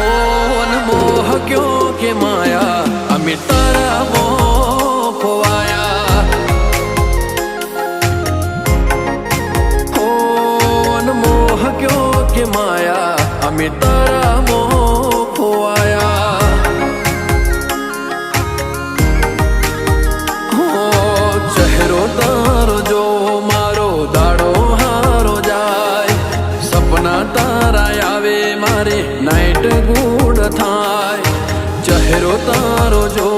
मोह क्यों के माया अमी तारा मोह खोवाया हो मोह क्यों के माया अमी तारा मोह खोवाया हो चेहरो तारो जो मारो दाड़ो हारो जाए सपना तारा आवे मारे नाइट गुड थाय चेहरो तारो जो